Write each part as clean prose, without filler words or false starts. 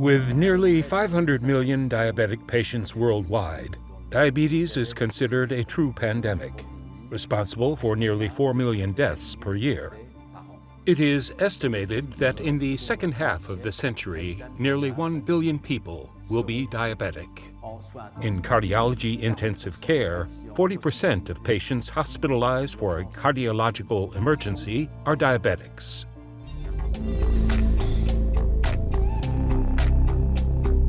With nearly 500 million diabetic patients worldwide, diabetes is considered a true pandemic, responsible for nearly 4 million deaths per year. It is estimated that in the second half of the century, nearly 1 billion people will be diabetic. In cardiology intensive care, 40% of patients hospitalized for a cardiological emergency are diabetics.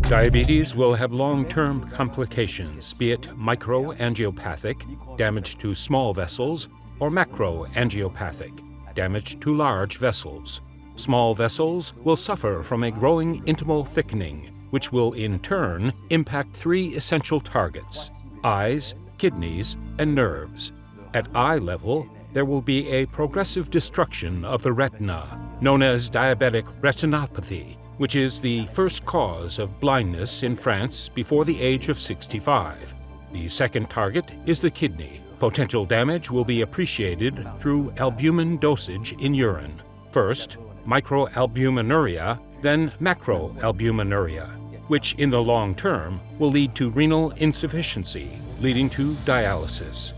Diabetes will have long-term complications, be it microangiopathic, damage to small vessels, or macroangiopathic, damage to large vessels. Small vessels will suffer from a growing intimal thickening, which will in turn impact three essential targets: eyes, kidneys, and nerves. At eye level, there will be a progressive destruction of the retina, known as diabetic retinopathy, which is the first cause of blindness in France before the age of 65. The second target is the kidney. Potential damage will be appreciated through albumin dosage in urine. First, microalbuminuria, then macroalbuminuria, which in the long term will lead to renal insufficiency, leading to dialysis.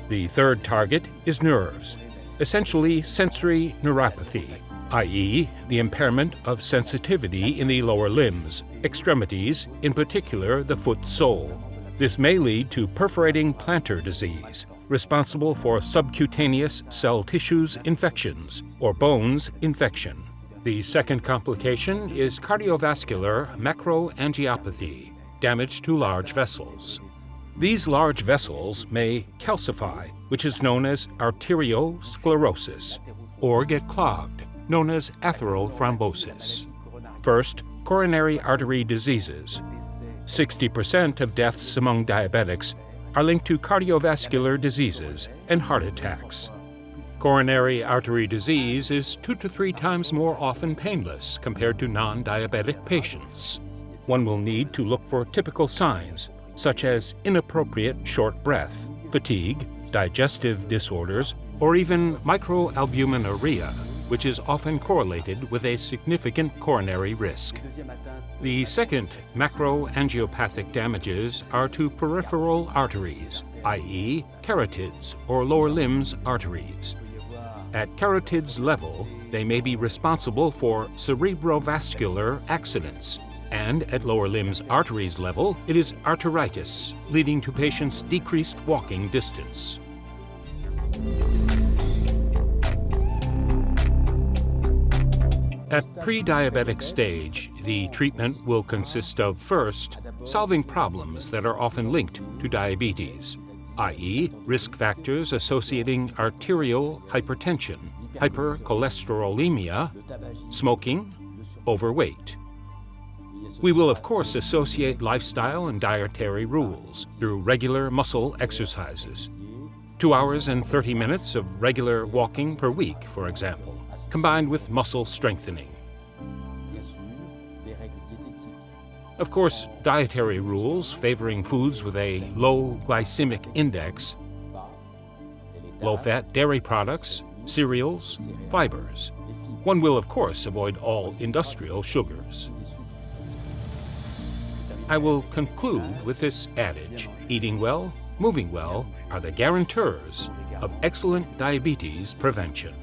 The third target is nerves, essentially sensory neuropathy, i.e., the impairment of sensitivity in the lower limbs, extremities, in particular the foot sole. This may lead to perforating plantar disease, responsible for subcutaneous cell tissues infections or bones infection. The second complication is cardiovascular macroangiopathy, damage to large vessels. These large vessels may calcify, which is known as arteriosclerosis, or get clogged, known as atherothrombosis. First, coronary artery diseases. 60% of deaths among diabetics are linked to cardiovascular diseases and heart attacks. Coronary artery disease is 2 to 3 times more often painless compared to non-diabetic patients. One will need to look for typical signs, such as inappropriate short breath, fatigue, digestive disorders, or even microalbuminuria, which is often correlated with a significant coronary risk. The second macroangiopathic damages are to peripheral arteries, i.e., carotids or lower limbs arteries. At carotids level, they may be responsible for cerebrovascular accidents, and at lower limbs arteries level, it is arteritis, leading to patients' decreased walking distance. At pre-diabetic stage, the treatment will consist of, first, solving problems that are often linked to diabetes, i.e., risk factors associating arterial hypertension, hypercholesterolemia, smoking, overweight. We will of course associate lifestyle and dietary rules through regular muscle exercises. 2 hours and 30 minutes of regular walking per week, for example, combined with muscle strengthening. Of course, dietary rules favoring foods with a low glycemic index, low-fat dairy products, cereals, fibers. One will, of course, avoid all industrial sugars. I will conclude with this adage: eating well, moving well are the guarantors of excellent diabetes prevention.